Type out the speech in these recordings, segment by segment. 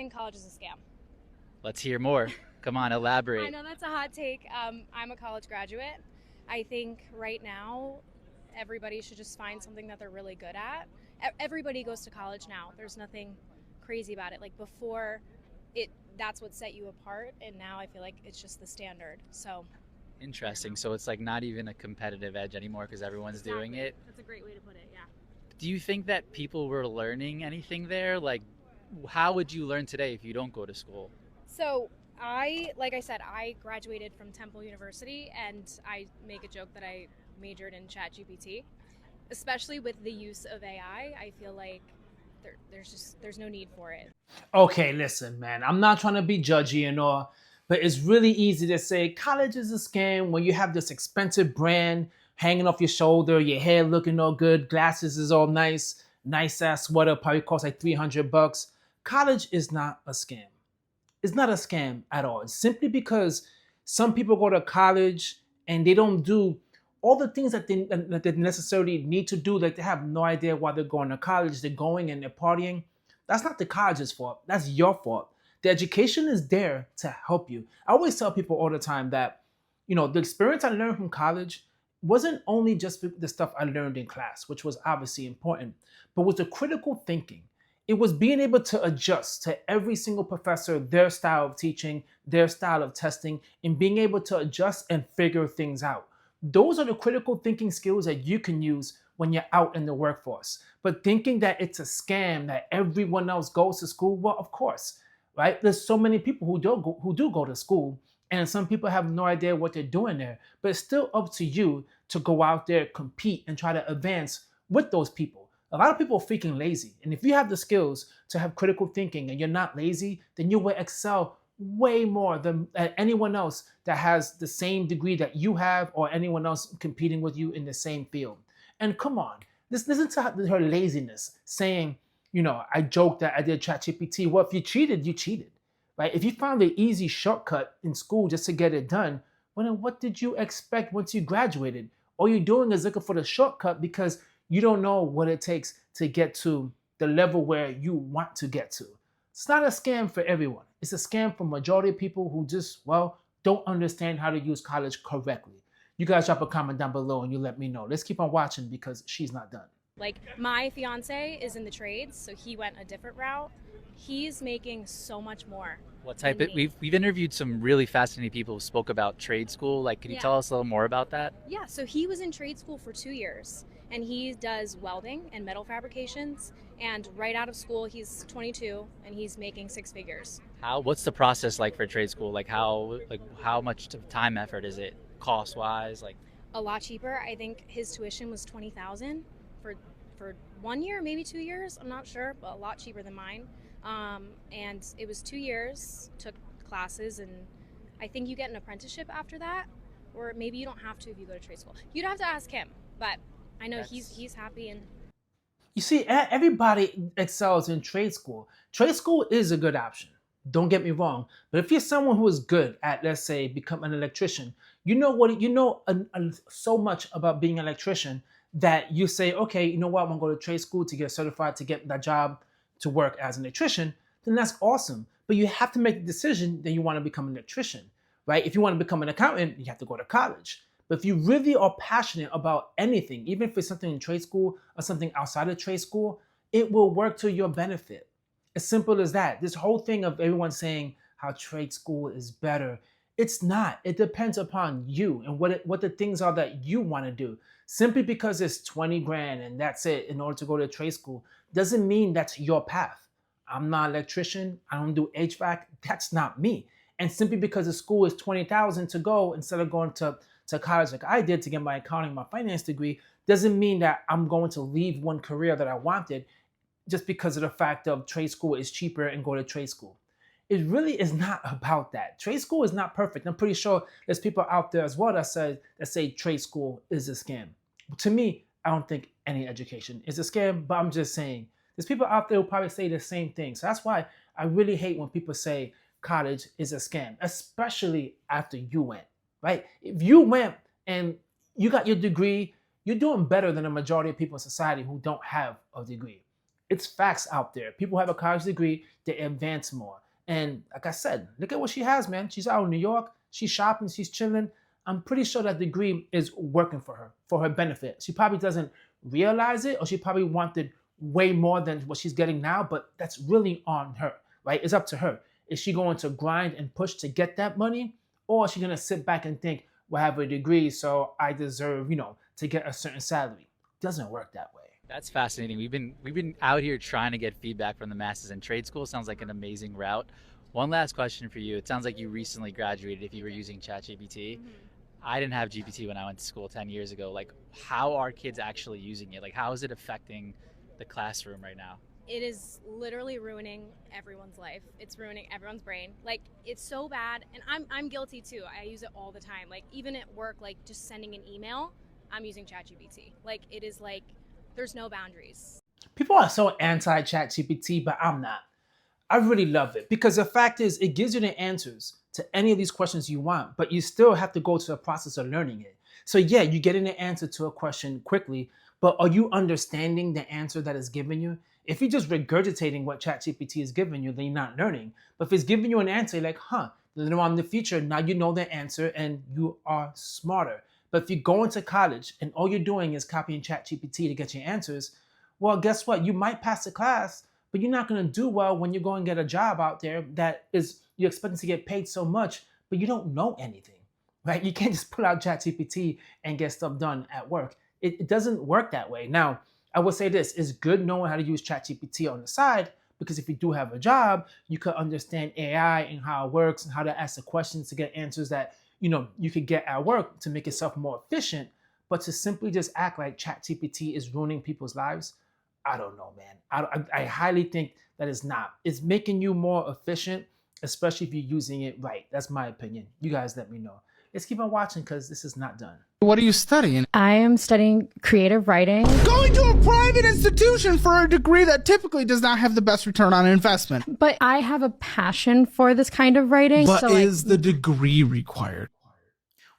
think college is a scam. Let's hear more. Come on, I elaborate. know that's a hot take. I'm a college graduate. I think right now everybody should just find something that they're really good at. Everybody goes to college now. There's nothing crazy about it. Like before, it that's what set you apart, and now I feel like it's just the standard. So I don't Interesting. know. So it's like not even a competitive edge anymore because everyone's doing Exactly. it. That's a great way to put it. Yeah. Do you think that people were learning anything there? Like, how would you learn today if you don't go to school? So like I said, I graduated from Temple University, and I make a joke that I majored in ChatGPT. Especially with the use of AI, I feel like there's no need for it. Okay, listen, man. I'm not trying to be judgy and all, but it's really easy to say college is a scam when you have this expensive brand hanging off your shoulder, your hair looking all good, glasses is all nice, nice ass sweater probably costs like $300. College is not a scam. It's not a scam at all. It's simply because some people go to college and they don't do all the things that they necessarily need to do. Like they have no idea why they're going to college. They're going and they're partying. That's not the college's fault. That's your fault. The education is there to help you. I always tell people all the time that, the experience I learned from college wasn't only just the stuff I learned in class, which was obviously important, but was the critical thinking. It was being able to adjust to every single professor, their style of teaching, their style of testing, and being able to adjust and figure things out. Those are the critical thinking skills that you can use when you're out in the workforce. But thinking that it's a scam that everyone else goes to school, well, of course, right? There's so many people who do go to school, and some people have no idea what they're doing there. But it's still up to you to go out there, compete, and try to advance with those people. A lot of people are freaking lazy. And if you have the skills to have critical thinking and you're not lazy, then you will excel way more than anyone else that has the same degree that you have or anyone else competing with you in the same field. And come on, listen to her laziness saying, I joked that I did ChatGPT. Well, if you cheated, you cheated, right? If you found an easy shortcut in school just to get it done, well, then what did you expect once you graduated? All you're doing is looking for the shortcut because you don't know what it takes to get to the level where you want to get to. It's not a scam for everyone. It's a scam for majority of people who just, well, don't understand how to use college correctly. You guys drop a comment down below and you let me know. Let's keep on watching because she's not done. Like my fiance is in the trades, so he went a different route. He's making so much more What type than of, me. we've interviewed some really fascinating people who spoke about trade school. Like, can you Yeah. tell us a little more about that? Yeah, so he was in trade school for 2 years, and he does welding and metal fabrications. And right out of school, he's 22 and he's making six figures. What's the process like for trade school? How much time effort is it cost wise? Like, A lot cheaper. I think his tuition was 20,000 for for 1 year, maybe 2 years. I'm not sure, but a lot cheaper than mine. And it was 2 years. Took classes, and I think you get an apprenticeship after that, or maybe you don't have to if you go to trade school. You'd have to ask him, but I know he's that's he's happy and You see, everybody excels in trade school. Trade school is a good option. Don't get me wrong. But if you're someone who is good at, let's say, become an electrician, so much about being an electrician that you say, okay, you know what, I'm gonna go to trade school to get certified to get that job to work as an electrician, then that's awesome. But you have to make the decision that you want to become an electrician, right? If you want to become an accountant, you have to go to college. But if you really are passionate about anything, even if it's something in trade school or something outside of trade school, it will work to your benefit. As simple as that. This whole thing of everyone saying how trade school is better, it's not. It depends upon you and what the things are that you want to do. Simply because it's 20 grand and that's it in order to go to trade school doesn't mean that's your path. I'm not an electrician. I don't do HVAC. That's not me. And simply because the school is 20,000 to go instead of going to college like I did to get my accounting, my finance degree, doesn't mean that I'm going to leave one career that I wanted just because of the fact of trade school is cheaper and go to trade school. It really is not about that. Trade school is not perfect. I'm pretty sure there's people out there as well that say trade school is a scam. To me, I don't think any education is a scam, but I'm just saying there's people out there who probably say the same thing. So that's why I really hate when people say college is a scam, especially after you went, right? If you went and you got your degree, you're doing better than a majority of people in society who don't have a degree. It's facts out there. People have a college degree, they advance more. And like I said, look at what she has, man. She's out in New York, she's shopping, she's chilling. I'm pretty sure that degree is working for her benefit. She probably doesn't realize it, or she probably wanted way more than what she's getting now, but that's really on her, right? It's up to her. Is she going to grind and push to get that money? Or is she going to sit back and think, well, I have a degree, so I deserve, to get a certain salary? It doesn't work that way. That's fascinating. We've been out here trying to get feedback from the masses, and trade school sounds like an amazing route. One last question for you. It sounds like you recently graduated if you were using ChatGPT. Mm-hmm. I didn't have GPT when I went to school 10 years ago. Like, how are kids actually using it? Like, how is it affecting the classroom right now? It is literally ruining everyone's life. It's ruining everyone's brain. Like, it's so bad, and I'm guilty too. I use it all the time. Like, even at work, like just sending an email, I'm using ChatGPT. Like, it is like there's no boundaries. People are so anti ChatGPT, but I'm not. I really love it because the fact is, it gives you the answers to any of these questions you want, but you still have to go to the process of learning it. So, yeah, you're getting the answer to a question quickly, but are you understanding the answer that it's given you? If you're just regurgitating what ChatGPT is giving you, then you're not learning. But if it's giving you an answer, you're like, later on in the future, now you know the answer and you are smarter. But if you go into college and all you're doing is copying ChatGPT to get your answers, well, guess what? You might pass the class, but you're not going to do well when you go and get a job out there that is you're expecting to get paid so much, but you don't know anything, right? You can't just pull out ChatGPT and get stuff done at work. It doesn't work that way. Now, I would say this: it's good knowing how to use ChatGPT on the side, because if you do have a job, you could understand AI and how it works and how to ask the questions to get answers that you could get at work to make yourself more efficient. But to simply just act like ChatGPT is ruining people's lives, I don't know, man. I highly think that it's not. It's making you more efficient, especially if you're using it right. That's my opinion. You guys let me know. Let's keep on watching because this is not done. What are you studying? I am studying creative writing. Going to a private institution for a degree that typically does not have the best return on investment. But I have a passion for this kind of writing. But so is the degree required?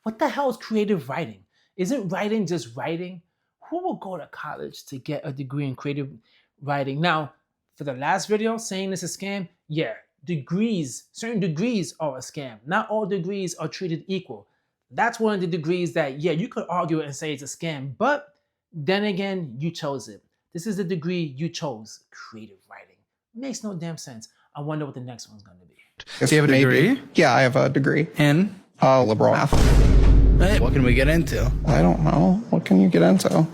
What the hell is creative writing? Isn't writing just writing? Who will go to college to get a degree in creative writing? Now, for the last video saying it's a scam, yeah, certain degrees are a scam. Not all degrees are treated equal. That's one of the degrees that, yeah, you could argue it and say it's a scam, but then again, you chose it. This is the degree you chose, creative writing. Makes no damn sense. I wonder what the next one's going to be. Do you have a degree? Yeah, I have a degree. In? Liberal math. Hey, what can we get into? I don't know. What can you get into?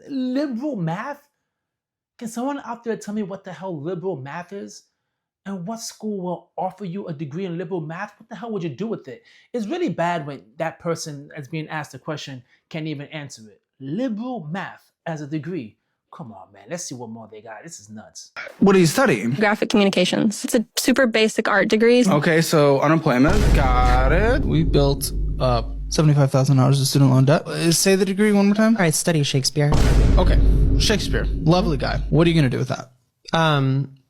Liberal math? Can someone out there tell me what the hell liberal math is? And what school will offer you a degree in liberal math? What the hell would you do with it? It's really bad when that person that's being asked a question can't even answer it. Liberal math as a degree. Come on, man. Let's see what more they got. This is nuts. What are you studying? Graphic communications. It's a super basic art degree. Okay, so unemployment. Got it. We built up $75,000 of student loan debt. Say the degree one more time. I study Shakespeare. Okay, Shakespeare. Lovely guy. What are you going to do with that?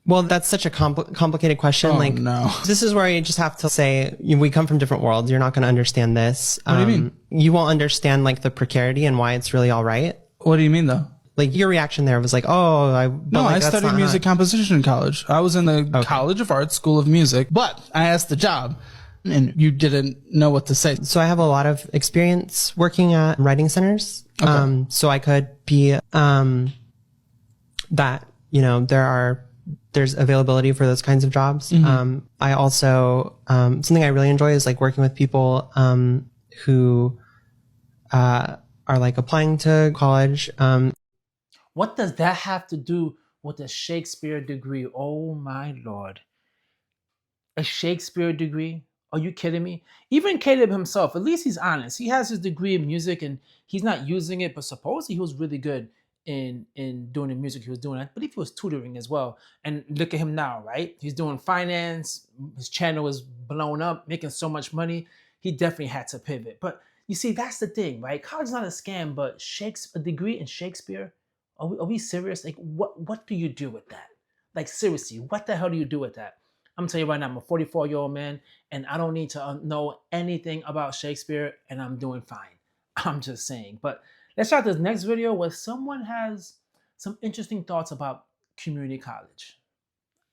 Well, that's such a complicated question. Oh, no. This is where you just have to say, we come from different worlds. You're not going to understand this. What do you mean? You won't understand like the precarity and why it's really all right. What do you mean though? Like your reaction there was like, oh, I studied music composition in college. I was in the College of Arts School of Music, but I asked the job and you didn't know what to say. So I have a lot of experience working at writing centers. Okay. So I could be, that, there's availability for those kinds of jobs. Mm-hmm. I also, something I really enjoy is like working with people, who, are like applying to college. What does that have to do with a Shakespeare degree? Oh my Lord. A Shakespeare degree? Are you kidding me? Even Caleb himself, at least he's honest. He has his degree in music and he's not using it, but supposedly he was really good in doing the music he was doing. I believe he was tutoring as well. And look at him now, right? He's doing finance. His channel is blown up, making so much money. He definitely had to pivot. But you see, that's the thing, right? College is not a scam, but a degree in Shakespeare, are we serious? Like, what do you do with that? Like, seriously, what the hell do you do with that? I'm telling you right now, I'm a 44-year-old man, and I don't need to know anything about Shakespeare, and I'm doing fine. I'm just saying. But Let's start this next video where someone has some interesting thoughts about community college.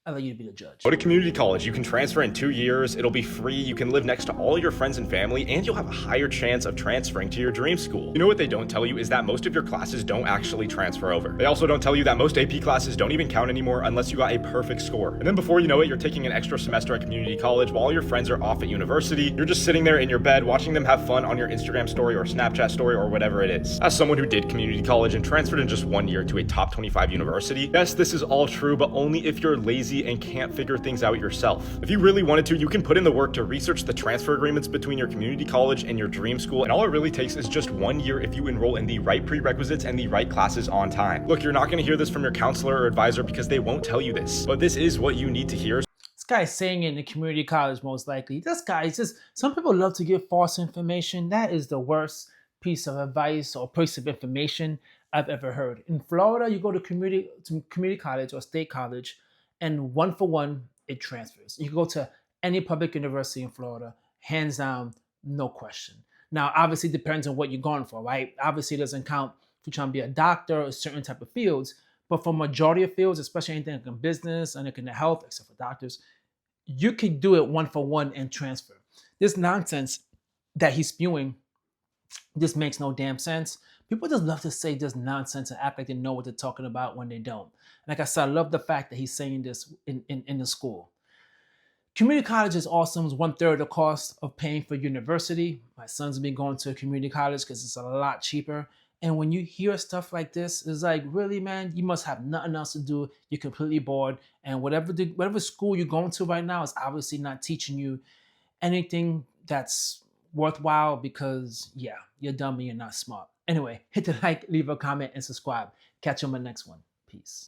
I'll let you be the judge. Go to community college. You can transfer in 2 years. It'll be free. You can live next to all your friends and family, and you'll have a higher chance of transferring to your dream school. You know what they don't tell you is that most of your classes don't actually transfer over. They also don't tell you that most AP classes don't even count anymore unless you got a perfect score. And then before you know it, you're taking an extra semester at community college while all your friends are off at university. You're just sitting there in your bed watching them have fun on your Instagram story or Snapchat story or whatever it is. As someone who did community college and transferred in just 1 year to a top 25 university, yes, this is all true, but only if you're lazy and can't figure things out yourself. If you really wanted to, you can put in the work to research the transfer agreements between your community college and your dream school, and all it really takes is just 1 year if you enroll in the right prerequisites and the right classes on time. Look, you're not going to hear this from your counselor or advisor because they won't tell you this, but this is what you need to hear. This guy's saying it in the community college, most likely. This guy is just, some people love to give false information. That is the worst piece of advice or piece of information I've ever heard. In Florida, you go to community college or state college, and 1-for-1, it transfers. You can go to any public university in Florida, hands down, no question. Now, obviously, it depends on what you're going for, right? Obviously, it doesn't count if you're trying to be a doctor or certain type of fields, but for majority of fields, especially anything like in business and like in the health, except for doctors, you can do it 1-for-1 and transfer. This nonsense that he's spewing, this makes no damn sense. People just love to say this nonsense and act like they know what they're talking about when they don't. Like I said, I love the fact that he's saying this in the school. Community college is awesome. It's 1/3 the cost of paying for university. My son's been going to a community college because it's a lot cheaper. And when you hear stuff like this, it's like, really, man, you must have nothing else to do. You're completely bored. And whatever school you're going to right now is obviously not teaching you anything that's worthwhile because, yeah, you're dumb and you're not smart. Anyway, hit the like, leave a comment, and subscribe. Catch you on my next one. Peace.